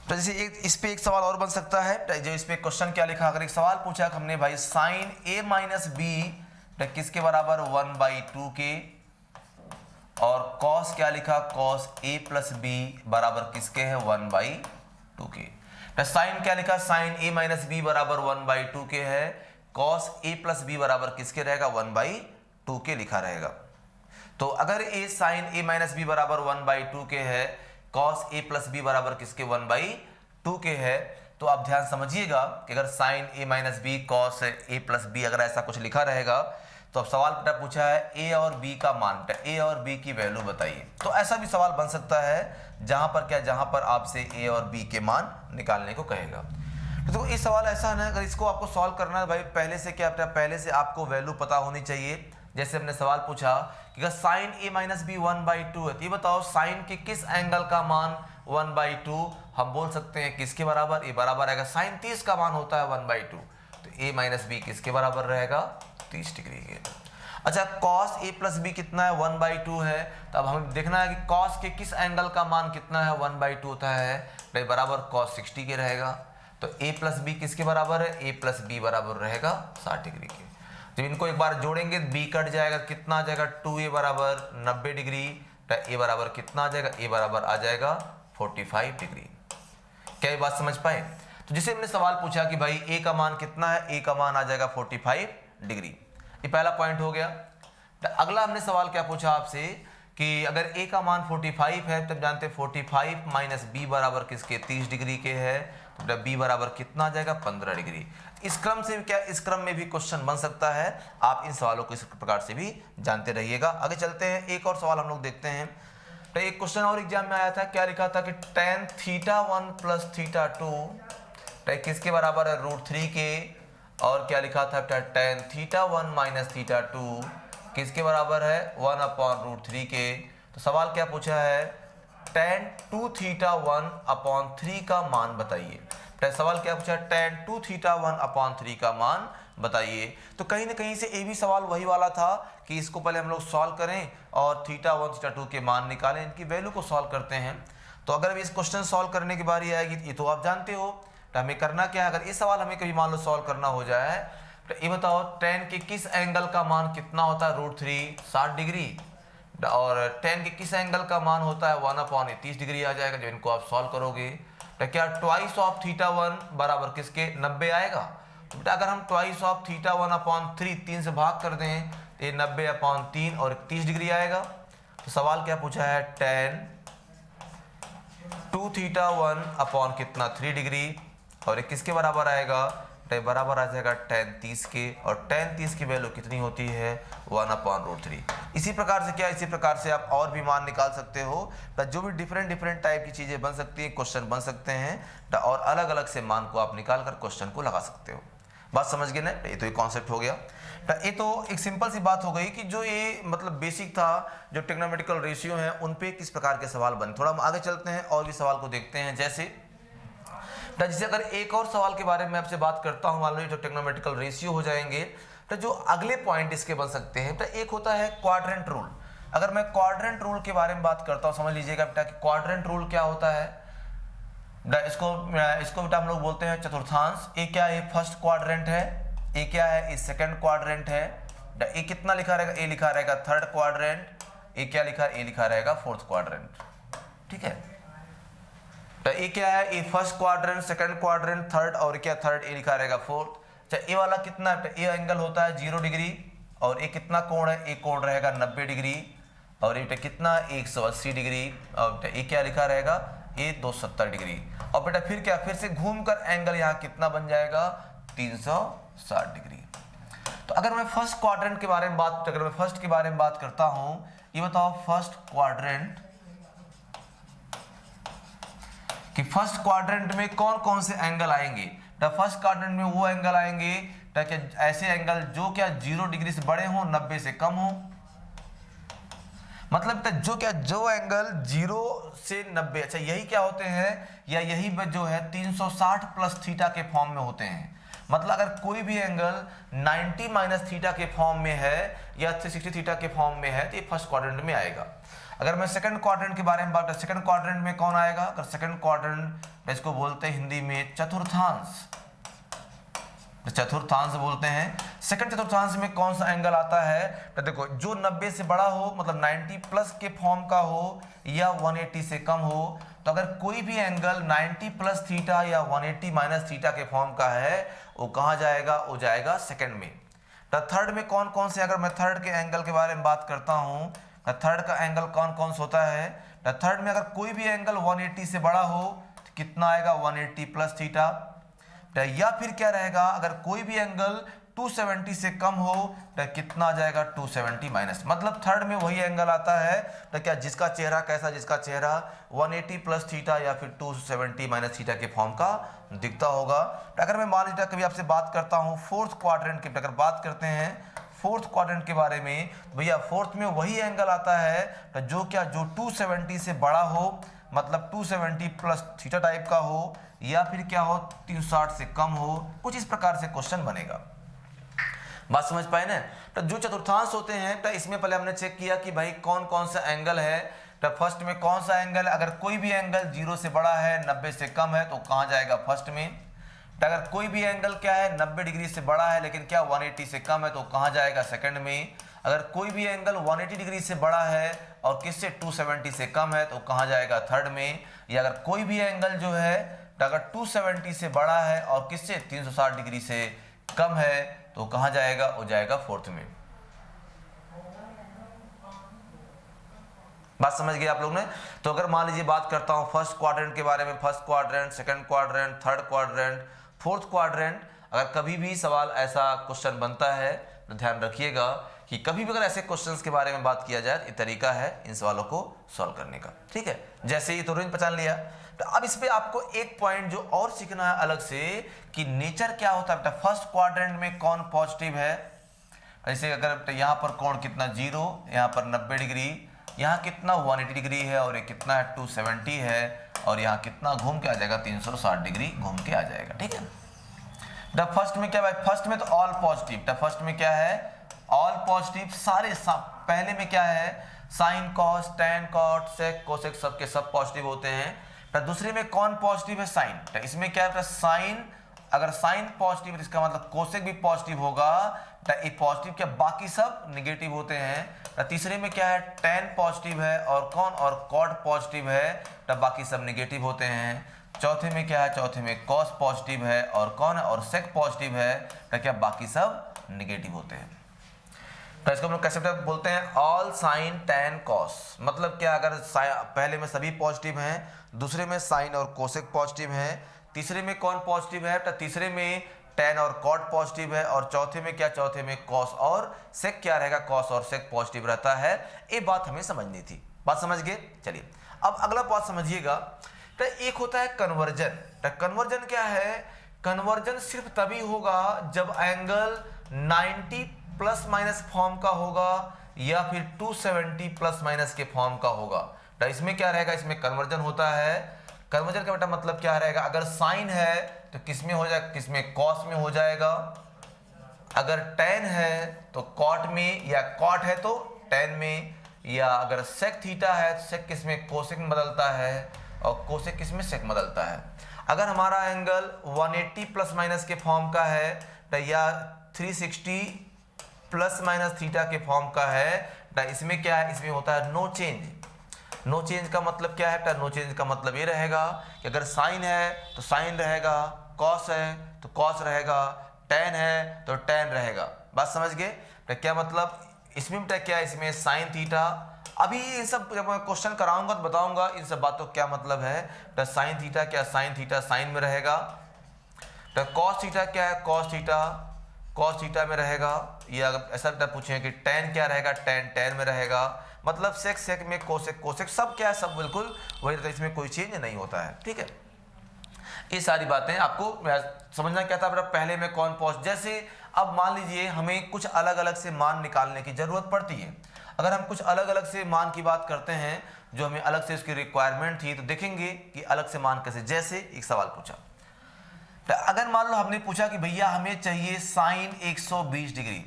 तो जैसे इस पे एक सवाल और बन सकता है, जो इस पे क्वेश्चन क्या लिखा, अगर एक सवाल पूछा हमने भाई साइन a माइनस बी किसके बराबर 1/2 के, और कॉस क्या लिखा, कॉस a प्लस बी बराबर किसके है 1/2 के। तो साइन क्या लिखा, साइन a माइनस बी बराबर 1/2 के है, कॉस a प्लस बी बराबर किसके रहेगा 1/2 के लिखा रहेगा। तो अगर a sine a minus B बराबर 1/2 के है, कॉस a प्लस बी बराबर किसके 1/2 के है, तो आप ध्यान समझिएगा कि अगर sine a minus B cos a plus B अगर ऐसा कुछ लिखा रहेगा, तो अब सवाल पूछा है a और b का मान, a और b की वैल्यू बताइए। तो ऐसा भी सवाल बन सकता है जहां पर आपसे a और b के मान निकालने को कहेगा। तो इस सवाल ऐसा है ना, अगर इसको आपको सॉल्व करना है भाई, पहले से आपको वैल्यू पता होनी चाहिए। जैसे हमने सवाल पूछा कि अगर साइन a माइनस बी 1/2 है, तो ये बताओ साइन के किस एंगल का मान 1/2, हम बोल सकते हैं किसके बराबर, ए बराबर आएगा साइन 30 का मान होता है 1/2, तो a माइनस बी किसके बराबर रहेगा 30 डिग्री के। अच्छा, cos a प्लस बी कितना है 1/2 है, तो अब हमें देखना है कि cos के किस एंगल का मान कितना है 1/2 होता है, तो बराबर cos 60 के रहेगा। तो a प्लस बी किसके बराबर है, a प्लस बी बराबर रहेगा 60 डिग्री के। जब इनको एक बार जोड़ेंगे b कट जाएगा, कितना आ जाएगा 2a बराबर 90 डिग्री, तो a बराबर कितना आ जाएगा, a बराबर आ जाएगा 45 डिग्री। क्या ये बात समझ पाए? तो जिसे हमने सवाल पूछा कि भाई a का मान कितना है, a का मान आ जाएगा 45 डिग्री, ये पहला पॉइंट हो गया। तो अगला हमने सवाल क्या पूछा आपसे कि अगर a का मान 45 है, तब जानते हैं 45 माइनस b बराबर किसके 30 डिग्री के है, तो b बराबर कितना आ जाएगा 15 डिग्री। इस क्रम से क्या, इस क्रम में भी क्वेश्चन बन सकता है, आप इन सवालों को इस प्रकार से भी जानते रहिएगा। आगे चलते हैं, एक और सवाल हम लोग देखते हैं। तो एक क्वेश्चन और एग्जाम में आया था, क्या लिखा था कि tan θ1 प्लस θ2 किसके बराबर है √3 के, और क्या लिखा था tan θ1 माइनस θ2 किसके बराबर है 1/√3 के। तो सवाल क्या पूछा है, tan 2θ1/3 का मान बताइए। तो सवाल क्या पूछा, tan 2θ1/3 का मान बताइए। तो कहीं ना कहीं से ये भी सवाल वही वाला था कि इसको पहले हम लोग सॉल्व करें और θ1 θ2 के मान निकालें, इनकी वैल्यू को सॉल्व करते हैं। तो अगर इस क्वेश्चन सॉल्व करने की बारी आएगी, ये तो आप जानते हो, तो हमें करना क्या है, अगर ये सवाल हमें कभी मान लो सॉल्व करना हो जाए, तो ये बताओ tan के किस एंगल का मान कितना होता है √3 60 डिग्री, और tan के किस एंगल का मान होता है 1/30 डिग्री आ जाएगा। जब इनको आप सॉल्व करोगे तो क्या ट्वाइस ऑफ θ1 बराबर किसके 90 आएगा। तो बेटा अगर हम ट्वाइस ऑफ θ1/3 3 से भाग कर दें तो ये 90/3 और 30 डिग्री आएगा। तो सवाल क्या पूछा है, tan 2θ1 कितना 3 डिग्री, और ये किसके बराबर आएगा, तो बराबर आ जाएगा tan 30 के, और tan 30 की वैल्यू कितनी होती है 1/√3। इसी प्रकार से क्या, इसी प्रकार से आप और भी मान निकाल सकते हो। तो जो भी डिफरेंट टाइप की चीजें बन सकती है, क्वेश्चन बन सकते हैं, और अलग अलग से मान को आप निकाल कर क्वेश्चन को लगा सकते हो। बात समझ गए ना, ये तो एक कॉन्सेप्ट हो गया। ये तो एक सिंपल सी बात हो गई कि जो ये मतलब बेसिक था, जो ट्रिग्नोमेट्रिकल रेशियो है उन पे किस प्रकार के सवाल बने। थोड़ा हम आगे चलते हैं और भी सवाल को देखते हैं। जैसे अगर एक और सवाल के बारे में आपसे बात करता हूं, मान लो जो ट्रिग्नोमेट्रिकल रेशियो हो जाएंगे, तो जो अगले पॉइंट इसके बन सकते हैं, तो एक होता है क्वाड्रेंट रूल। अगर मैं क्वाड्रेंट रूल के बारे में बात करता हूं, समझ लीजिएगा बेटा कि क्वाड्रेंट रूल क्या होता है। इसको बेटा हम लोग बोलते हैं चतुर्थांश। ये क्या है, फर्स्ट क्वाड्रेंट है। ये क्या है, ये सेकंड क्वाड्रेंट है। ये कितना लिखा रहेगा, ये लिखा रहेगा थर्ड क्वाड्रेंट। ये क्या लिखा है, ये लिखा रहेगा फोर्थ क्वाड्रेंट। ठीक है, तो ये क्या है, ये first quadrant, second quadrant, third, और क्या थर्ड, ये लिखा रहेगा फोर्थ। अच्छा, ये वाला कितना, ये एंगल होता है 0 डिग्री, और ये कितना कोण है, ये कोण रहेगा 90 डिग्री, और ये कितना 180 डिग्री, और ये क्या लिखा रहेगा, ये 270 डिग्री। और बेटा फिर क्या, फिर से घूमकर एंगल यहाँ कितना बन जाएगा, 360 डिग्री। तो अगर मैं फर्स्ट क्वाड्रेंट के बारे में बात करता हूं, ये बताओ फर्स्ट क्वाड्रेंट, कि फर्स्ट क्वाड्रेंट में कौन कौन से एंगल आएंगे। तो फर्स्ट क्वाड्रेंट में वो एंगल आएंगे ताकि ऐसे एंगल जो क्या 0 डिग्री से बड़े हो, 90 से कम हो। मतलब जो एंगल 0 से 90, अच्छा यही क्या होते हैं, या यही जो है 360 प्लस थीटा के फॉर्म में होते हैं। मतलब अगर कोई भी एंगल 90 माइनस थीटा के फॉर्म में है या 360 थीटा के फॉर्म में है, तो ये फर्स्ट क्वाड्रेंट में आएगा। अगर मैं सेकंड क्वाड्रेंट के बारे में बात करूं, सेकंड क्वाड्रेंट में कौन आएगा, अगर सेकंड क्वाड्रेंट इसको बोलते हैं हिंदी में चतुर्थांश, चतुर्थांश बोलते हैं। सेकंड चतुर्थांश में कौन सा एंगल आता है, तो देखो जो 90 से बड़ा हो, मतलब 90 प्लस के फॉर्म का हो, या 180 से कम हो। तो अगर कोई भी एंगल 90 प्लस थीटा या 180 माइनस थीटा के फॉर्म का है, वो कहाँ जाएगा, वो जाएगा सेकंड में। तो थर्ड में कौन कौन से, अगर मैं थर्ड के एंगल के बारे में बात करता हूँ, तो थर्ड का एंगल कौन कौन सा होता है। तो थर्ड में अगर कोई भी एंगल 180 से बड़ा हो, तो कितना आएगा, 180 प्लस थीटा। या फिर क्या रहेगा, अगर कोई भी एंगल 270 से कम हो, तो कितना आ जाएगा, 270 माइनस। मतलब थर्ड में वही एंगल आता है, तो क्या जिसका चेहरा कैसा, जिसका चेहरा 180 प्लस थीटा या फिर 270 माइनस थीटा के फॉर्म का दिखता होगा। तो अगर मैं मान लीजिए कभी आपसे बात करता हूँ फोर्थ क्वाड्रेंट की, अगर बात करते हैं फोर्थ क्वाड्रेंट के बारे में, भैया फोर्थ में वही एंगल आता है तो जो 270 से बड़ा हो, मतलब 270 प्लस थीटा टाइप का हो, या फिर क्या हो 360 से कम हो। कुछ इस प्रकार से क्वेश्चन बनेगा। बात समझ पाए ना। तो जो चतुर्थांश होते हैं, तो इसमें पहले हमने चेक किया कि भाई कौन कौन सा एंगल है। तो फर्स्ट में कौन सा एंगल, अगर कोई भी एंगल 0 से बड़ा है, 90 से कम है, तो कहाँ जाएगा, फर्स्ट में। तो अगर कोई भी एंगल क्या है 90 डिग्री से बड़ा है लेकिन क्या 180 से कम है, तो कहाँ जाएगा, सेकंड में। अगर कोई भी एंगल 180 डिग्री से बड़ा है और किससे 270 से कम है, तो कहाँ जाएगा, थर्ड में। या अगर कोई भी एंगल जो है, तो अगर 270 से बड़ा है और किससे 360 डिग्री से कम है, तो कहाँ जाएगा, वो जाएगा फोर्थ में। बात समझ गए आप लोग ने। तो अगर मान लीजिए बात करता हूं फर्स्ट क्वाड्रेंट के बारे में, first quadrant, second quadrant, third quadrant, fourth quadrant, अगर कभी भी सवाल ऐसा क्वेश्चन बनता है तो ध्यान रखिएगा कि कभी भी अगर ऐसे क्वेश्चंस के बारे में बात किया जाए, ये तरीका है इन सवालों को सॉल्व करने का। ठीक है, जैसे ये तो रेंज पहचान लिया। तो अब इस पे आपको एक पॉइंट जो और सीखना है अलग से, कि नेचर क्या होता है। फर्स्ट क्वाड्रेंट में कौन पॉजिटिव है, ऐसे अगर यहाँ पर कोण कितना 0, यहाँ पर 90 डिग्री, यहाँ कितना 180 डिग्री है, और ये कितना है 270 है, और यहाँ कितना घूम के आ जाएगा, 360 डिग्री घूम के आ जाएगा। ठीक है, द फर्स्ट में क्या भाई, फर्स्ट में तो ऑल पॉजिटिव। द फर्स्ट में क्या है, ऑल पॉजिटिव, सारे पहले में क्या है, sine cos tan cot sec cosec सबके सब पॉजिटिव होते हैं। तो दूसरे में कौन पॉजिटिव है, साइन। तो इसमें क्या है, साइन, अगर साइन पॉजिटिव है इसका मतलब कोसेक भी पॉजिटिव होगा। तो ये पॉजिटिव क्या, बाकी सब निगेटिव होते हैं। तो तीसरे में क्या है, टैन पॉजिटिव है, और कौन, और कॉट पॉजिटिव है, तो बाकी सब निगेटिव होते हैं। चौथे में क्या है, चौथे में कॉस पॉजिटिव है, और कौन है, और सेक पॉजिटिव है, तो क्या बाकी सब निगेटिव होते हैं। तो इसको हम लोग कैसे बोलते हैं, ऑल साइन टैन कॉस। मतलब क्या, अगर पहले में सभी पॉजिटिव हैं, दूसरे में साइन और कोसेक पॉजिटिव हैं, तीसरे में कौन पॉजिटिव है, तो तीसरे में टैन और कॉट पॉजिटिव है, और चौथे में क्या, चौथे में कॉस और सेक क्या रहेगा, कॉस और सेक पॉजिटिव रहता है। ये बात हमें समझनी थी। बात समझ गए। चलिए अब अगला बात समझिएगा। तो एक होता है कन्वर्जन। तो कन्वर्जन क्या है कन्वर्जन सिर्फ तभी होगा जब एंगल 90 प्लस माइनस फॉर्म का होगा या फिर 270 प्लस माइनस के फॉर्म का होगा। तो इसमें क्या रहेगा, इसमें कन्वर्जन होता है। कन्वर्जन का बेटा मतलब क्या रहेगा, अगर साइन है तो किस में हो जाएगा, किस में, कॉस में हो जाएगा। अगर टेन है तो कॉट में, या कॉट है तो टेन में, या अगर सेक थीटा है तो सेक किस में, कोसेक में बदलता है, और कोसेक किस में, सेक बदलता है। अगर हमारा एंगल 180 प्लस माइनस के फॉर्म का है तो या 360 प्लस माइनस थीटा के फॉर्म का है तो इसमें क्या है, इसमें होता है नो चेंज। नो चेंज का मतलब क्या है, नो चेंज का मतलब ये रहेगा कि अगर साइन है तो साइन रहेगा, कॉस है तो कॉस रहेगा, टेन है तो टेन रहेगा। बात समझ गए। तो क्या मतलब इसमें क्या है, इसमें साइन थीटा। अभी ये सब जब मैं क्वेश्चन कराऊंगा तो बताऊंगा इन सब बातों क्या मतलब है। तो साइन थीटा क्या, साइन थीटा साइन में रहेगा। तो कॉस थीटा क्या है, कॉस थीटा कॉस थीटा में रहेगा। या अगर ऐसा पूछे कि टेन क्या रहेगा, टेन टेन में रहेगा। मतलब सेक सेक में, कोसेक कोसेक, सब क्या है, सब बिल्कुल वही रहता है, इसमें कोई चेंज नहीं होता है। ठीक है, ये सारी बातें आपको समझना क्या था बेटा, पहले में कौन पहुंच। जैसे अब मान लीजिए हमें कुछ अलग अलग से मान निकालने की जरूरत पड़ती है। अगर हम कुछ अलग अलग से मान की बात करते हैं जो हमें अलग से उसकी रिक्वायरमेंट थी, तो देखेंगे कि अलग से मान कैसे। जैसे एक सवाल पूछा, तो अगर मान लो हमने पूछा कि भैया हमें चाहिए साइन 120 डिग्री,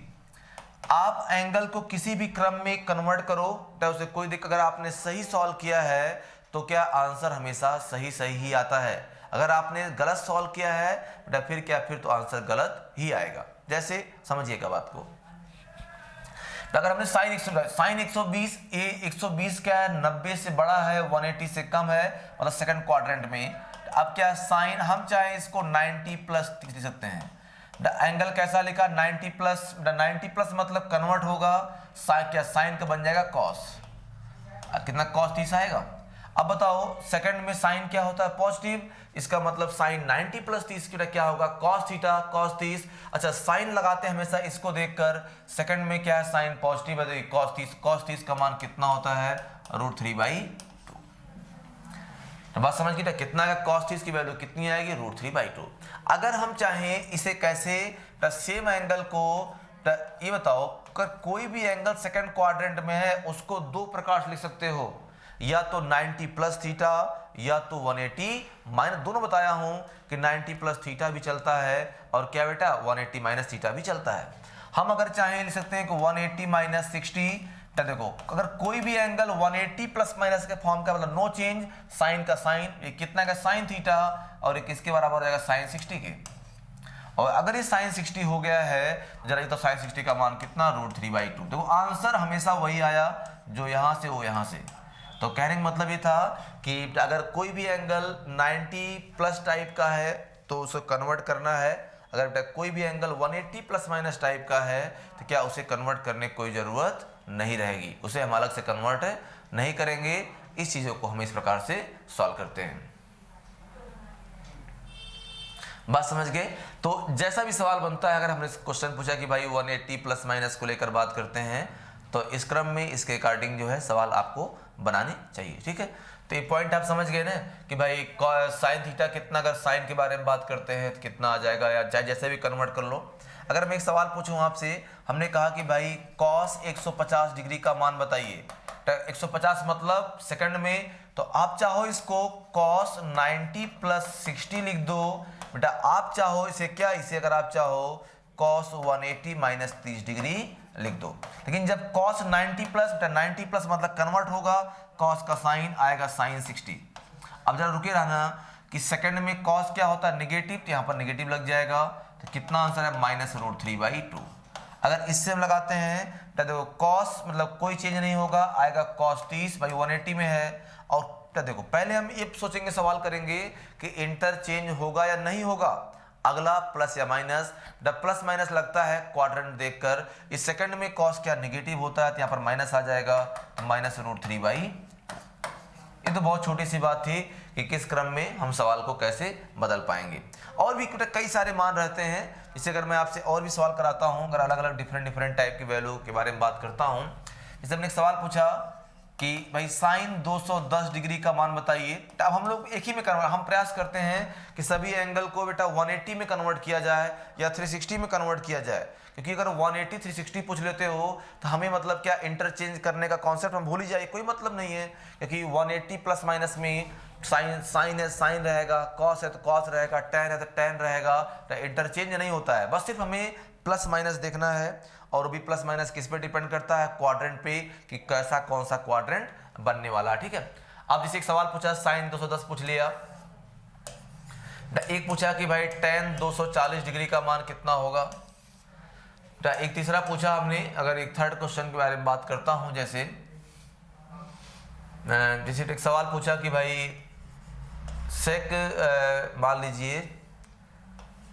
आप एंगल को किसी भी क्रम में कन्वर्ट करो तो उसे कोई दिक्कत। अगर आपने सही सॉल्व किया है तो क्या आंसर हमेशा सही सही ही आता है। अगर आपने गलत सॉल्व किया है बेटा फिर क्या, फिर तो आंसर गलत ही आएगा। जैसे समझिएगा बात को, तो अगर हमने साइन 120, ये 120 क्या है, 90 से बड़ा है, 180 से कम है, मतलब सेकंड क्वाड्रेंट में। अब क्या साइन, हम चाहे इसको 90 प्लस लिख सकते हैं। एंगल कैसा लिखा, 90 प्लस। 90 प्लस मतलब कन्वर्ट होगा, क्या साइन का बन जाएगा कॉस। कितना, कॉस 30 आएगा। अब बताओ सेकंड में साइन क्या होता है, पॉजिटिव। इसका मतलब साइन 90 प्लस 30 की क्या होगा, कॉस थीटा कॉस 30। अच्छा, साइन लगाते हैं हमेशा इसको देखकर। सेकंड में क्या है, साइन पॉजिटिव है, कॉस 30। कॉस 30 का मान कितना होता है, √3/2। तो बात समझ गई, कितना का कॉस 30 की वैल्यू कितनी आएगी, √3/2। अगर हम चाहें इसे कैसे, सेम एंगल को, ये बताओ अगर कोई भी एंगल सेकंड क्वाड्रेंट में है उसको दो प्रकार से लिख सकते हो, या तो 90 प्लस थीटा या तो 180 माइनस। दोनों बताया हूं कि 90 प्लस थीटा भी चलता है और क्या बेटा 180 माइनस थीटा भी चलता है। हम अगर चाहें लिख सकते हैं कि 180 माइनस 60। तो देखो अगर कोई भी एंगल 180 प्लस माइनस के फॉर्म का, मतलब नो चेंज, साइन का साइन, ये कितना का साइन थीटा, और ये किसके बराबर हो जाएगा, साइन 60 के। और अगर ये साइन 60 हो गया है, जरा ये तो साइन 60 का मान कितना, √3/2। देखो आंसर हमेशा वही आया जो यहां से वो यहां से। तो कहने का मतलब ये था कि अगर कोई भी एंगल 90 प्लस टाइप का है तो उसे कन्वर्ट करना है। अगर कोई भी एंगल 180 प्लस माइनस टाइप का है तो क्या उसे कन्वर्ट करने की कोई ज़रूरत नहीं रहेगी, उसे हम अलग से कन्वर्ट नहीं करेंगे। इस चीज़ों को हम इस प्रकार से सॉल्व करते हैं। बात समझ गए। तो जैसा भी सवाल बनता है, अगर हमने क्वेश्चन पूछा कि भाई 180 प्लस माइनस को लेकर बात करते हैं, तो इस क्रम में इसके अकॉर्डिंग जो है सवाल आपको बनाने चाहिए। ठीक है, तो ये पॉइंट आप समझ गए ना कि भाई साइन थीटा कितना, अगर साइन के बारे में बात करते हैं तो कितना आ जाएगा, या चाहे जैसे भी कन्वर्ट कर लो। अगर मैं एक सवाल पूछूं आपसे, हमने कहा कि भाई कॉस 150 डिग्री का मान बताइए। तो 150 मतलब सेकंड में, तो आप चाहो इसको कॉस 90 प्लस 60 लिख दो बेटा। आप चाहो इसे क्या, इसे अगर आप चाहो कॉस 180 माइनस 30 डिग्री लिख दो। लेकिन जब कॉस 90 प्लस, बेटा 90 प्लस मतलब कन्वर्ट होगा, कॉस का साइन आएगा साइन 60। अब जरा रुके रहना कि सेकंड में कॉस क्या होता है, नेगेटिव, तो यहाँ पर नेगेटिव लग जाएगा। तो कितना आंसर है, -√3/2। अगर इससे हम लगाते हैं तो देखो कॉस मतलब कोई चेंज नहीं होगा, आएगा कॉस 30, भाई 180 में है। और तो देखो पहले हम ये सोचेंगे, सवाल करेंगे कि इंटरचेंज होगा या नहीं होगा। अगला प्लस या माइनस, जब प्लस माइनस लगता है क्वाड्रेंट देखकर, इस सेकंड में कॉस क्या नेगेटिव होता है तो यहाँ पर माइनस आ जाएगा, -√3/2। ये तो बहुत छोटी सी बात थी कि किस क्रम में हम सवाल को कैसे बदल पाएंगे। और भी कई सारे मान रहते हैं, इससे अगर मैं आपसे और भी सवाल कराता हूं, अगर अलग अलग डिफरेंट टाइप की वैल्यू के बारे में बात करता हूं। जैसे हमने एक सवाल पूछा कि भाई साइन 210 डिग्री का मान बताइए। अब हम लोग एक ही में कन्वर्ट, हम प्रयास करते हैं कि सभी एंगल को बेटा 180 में कन्वर्ट किया जाए या 360 में कन्वर्ट किया जाए, क्योंकि अगर 180 360 पूछ लेते हो तो हमें मतलब क्या इंटरचेंज करने का कॉन्सेप्ट हम भूल ही जाए, कोई मतलब नहीं है, क्योंकि 180 प्लस माइनस में साइन है साइन रहेगा, कॉस है तो कॉस रहेगा, टैन है तो टैन रहेगा, तो इंटरचेंज नहीं होता है। बस सिर्फ हमें प्लस माइनस देखना है, और भी प्लस माइनस किस पे डिपेंड करता है, क्वाड्रेंट पे, कि कैसा कौन सा क्वाड्रेंट बनने वाला है। ठीक है, अब जैसे एक सवाल पूछा साइन 210 पूछ लिया, एक पूछा कि भाई tan 240 डिग्री का मान कितना होगा। एक तीसरा पूछा हमने, अगर एक थर्ड क्वेश्चन के बारे में बात करता हूं, जैसे एक सवाल पूछा कि भाई सेक मान लीजिए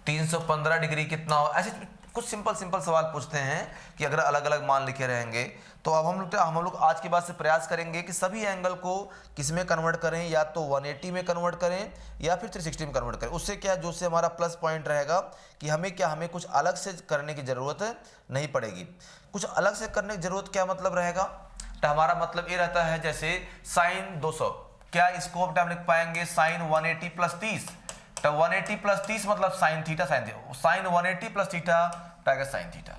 315 डिग्री कितना हो। ऐसे कुछ सिंपल सवाल पूछते हैं कि अगर अलग अलग मान लिखे रहेंगे, तो अब हम लोग आज के बाद से प्रयास करेंगे कि सभी एंगल को किस में कन्वर्ट करें, या तो 180 में कन्वर्ट करें या फिर 360 में कन्वर्ट करें। उससे क्या, जो से हमारा प्लस पॉइंट रहेगा कि हमें कुछ अलग से करने की ज़रूरत नहीं पड़ेगी। कुछ अलग से करने की ज़रूरत क्या मतलब रहेगा, तो हमारा मतलब ये रहता है जैसे साइन 200, क्या इसको हम लिख पाएंगे साइन 180 प्लस 30, तो 180 प्लस 30 मतलब sine theta, sine 180 plus theta sine theta.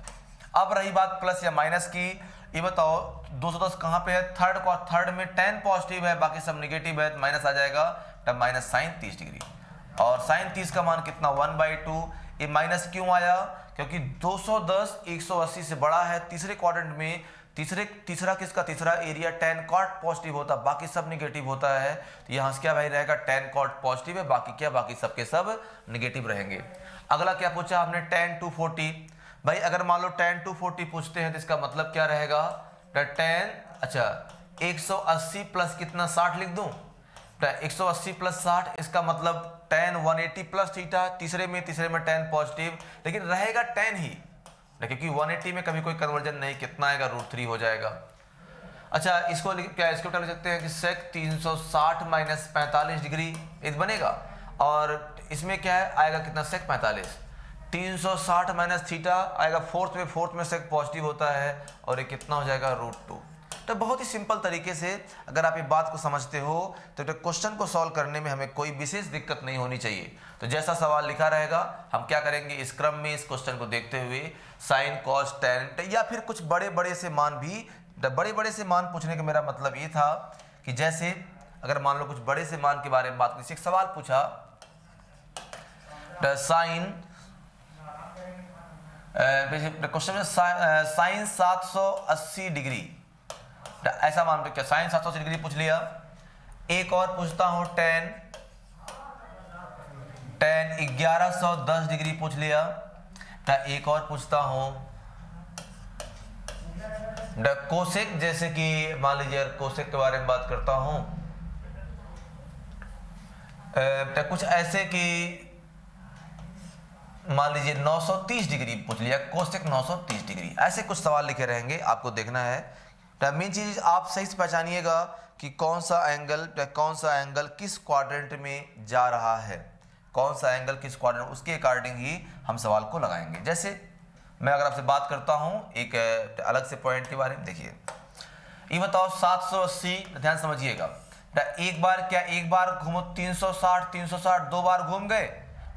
अब रही बात प्लस या माइनस की, ये बताओ 210 कहाँ पे है, थर्ड में tan पॉजिटिव है, बाकी सब निगेटिव है, माइनस आ जाएगा, तब माइनस साइन 30 डिग्री, और साइन 30 का मान कितना 1/2। ये माइनस क्यों आया, क्योंकि 210 180 से बड़ा है, तीसरे क्वाड्रेंट में तीसरा किसका, तीसरा एरिया tan cot पॉजिटिव होता है, बाकी सब निगेटिव होता है, तो यहाँ से क्या भाई रहेगा tan cot पॉजिटिव है, बाकी क्या, बाकी सब के सब निगेटिव रहेंगे। अगला क्या पूछा हमने, tan 240। भाई अगर मान लो tan 240 पूछते हैं तो इसका मतलब क्या रहेगा, tan 180 प्लस कितना 60 लिख दूं, 180 प्लस 60, इसका मतलब tan 180 प्लस थीटा, तीसरे में tan पॉजिटिव, लेकिन रहेगा tan ही, क्योंकि 180 में कभी कोई कन्वर्जन नहीं, कितना आएगा √3 हो जाएगा। अच्छा, इसको क्या इसको लिख सकते हैं कि सेक 360 माइनस 45 डिग्री इस बनेगा, और इसमें क्या है आएगा कितना, सेक 45, 360 माइनस थीटा आएगा फोर्थ में सेक पॉजिटिव होता है, और ये कितना हो जाएगा √2। तो बहुत ही सिंपल तरीके से अगर आप ये बात को समझते हो तो क्वेश्चन को सॉल्व करने में हमें कोई विशेष दिक्कत नहीं होनी चाहिए। तो जैसा सवाल लिखा रहेगा हम क्या करेंगे, इस क्रम में इस क्वेश्चन को देखते हुए साइन कॉस टैन, या फिर कुछ बड़े से मान भी, बड़े से मान पूछने का मेरा मतलब ये था कि जैसे अगर मान लो कुछ बड़े से मान के बारे में बात करें, एक सवाल पूछा साइन क्वेश्चन में साइन 780 डिग्री, ऐसा मान लो क्या साइन 780 डिग्री पूछ लिया। एक और पूछता हूं tan 1110 डिग्री पूछ लिया। एक और पूछता हूं कोसेक, जैसे कि मान लीजिए कोसेक के बारे में बात करता हूं, कुछ ऐसे कि मान लीजिए 930 डिग्री पूछ लिया, कोसेक 930 डिग्री, ऐसे कुछ सवाल लिखे रहेंगे, आपको देखना है। मेन चीज आप सही से पहचानिएगा कि कौन सा एंगल किस क्वाड्रेंट में जा रहा है, कौन सा एंगल किस क्वाड्रेंट, उसके अकॉर्डिंग ही हम सवाल को लगाएंगे। जैसे मैं अगर आपसे बात करता हूं एक अलग से पॉइंट के बारे में, देखिए ये बताओ 780, ध्यान समझिएगा, एक बार घूमो 360 दो बार घूम गए,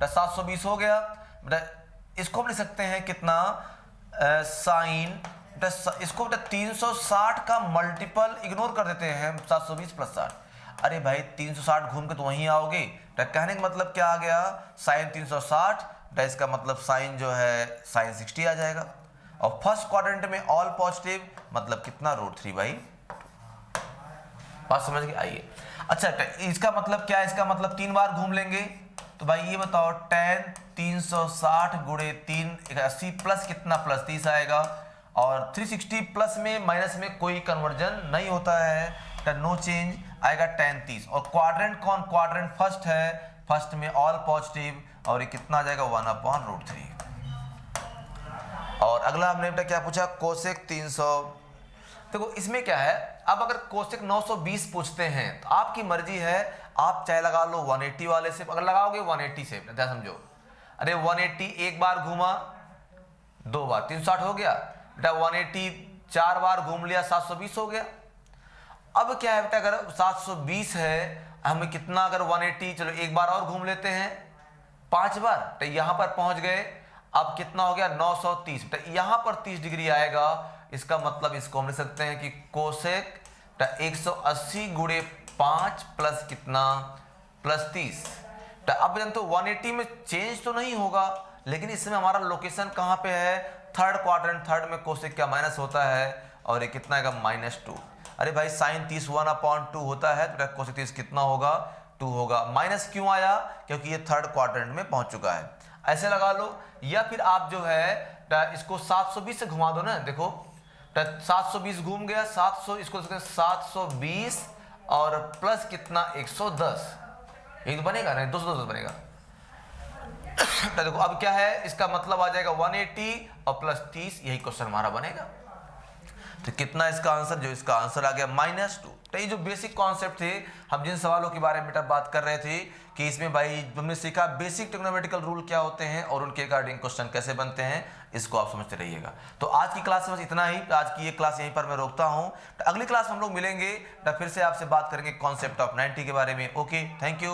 720 हो गया। इसको हम लिख सकते हैं कितना, साइन, इसको 360 का मल्टीपल इग्नोर कर देते हैं, 720 प्लस 60, अरे भाई 360 घूम के तो वहीं आओगे, कहने का मतलब क्या आ गया, साइन 360, इसका मतलब साइन जो है साइन 60 आ जाएगा, और फर्स्ट क्वाड्रेंट में ऑल पॉजिटिव, मतलब कितना √3 भाई, बात समझ के आइए। अच्छा, इसका मतलब क्या है, इसका मतलब 3 बार घूम लेंगे, तो भाई ये बताओ tan 360 गुणे 3 80 प्लस कितना, प्लस 30 आएगा, और 360 प्लस में माइनस में कोई कन्वर्जन नहीं होता है, तो नो चेंज आएगा tan 30, और क्वाड्रेंट क्वाड्रेंट फर्स्ट है, फर्स्ट में ऑल पॉजिटिव, और ये कितना आ जाएगा 1/√3। और अगला हमने बेटा क्या पूछा, कोसेक 300। देखो इसमें क्या है, अब अगर कोसेक 920 पूछते हैं तो आपकी मर्जी है, आप चाहे लगा लो 180 वाले से, अगर लगाओगे 180 से, ध्यान समझो, अरे 180 एक बार घूमा, 2 बार 360 हो गया, 180 4 बार घूम लिया, 720 हो गया। अब क्या है बेटा, अगर 720 है, हमें कितना, अगर 180, चलो एक बार और घूम लेते हैं 5 बार, तो यहां पर पहुंच गए। अब कितना हो गया 930, तो यहां पर 30 डिग्री आएगा। इसका मतलब इसको हम लिख सकते हैं कि कोसेक 180 गुणे 5 प्लस कितना, प्लस 30। तो अब जब तो 180 में चेंज तो नहीं होगा, लेकिन इसमें हमारा लोकेशन कहां पे है, थर्ड क्वाड्रेंट, थर्ड में कोसेक क्या माइनस होता है, और ये कितना आएगा -2। अरे भाई साइन 30 1/2 होता है, तो कोसेक 30 कितना होगा, 2 होगा। माइनस क्यों आया, क्योंकि ये थर्ड क्वाड्रेंट में पहुंच चुका है। ऐसे लगा लो, या फिर आप जो है इसको 720 से घुमा दो ना, देखो 720 घूम गया, 700, इसको 720 और प्लस कितना 110, ये तो बनेगा नहीं, 210 बनेगा। तो देखो अब क्या है, इसका मतलब आ जाएगा 180 और प्लस 30, यही क्वेश्चन हमारा बनेगा। तो कितना इसका आंसर, जो इसका आंसर आ गया -2। तो ये जो बेसिक कॉन्सेप्ट थे, हम जिन सवालों के बारे में बेटा बात कर रहे थे कि इसमें भाई तुमने सीखा बेसिक ट्रिग्नोमेट्रिकल रूल क्या होते हैं और उनके अकॉर्डिंग क्वेश्चन कैसे बनते हैं, इसको आप समझते रहिएगा। तो आज की क्लास में बस इतना ही। आज की ये क्लास यहीं पर मैं रोकता हूं। तो अगली क्लास में हम लोग मिलेंगे, तो फिर से आपसे बात करेंगे कॉन्सेप्ट ऑफ 90 के बारे में। Okay, thank you.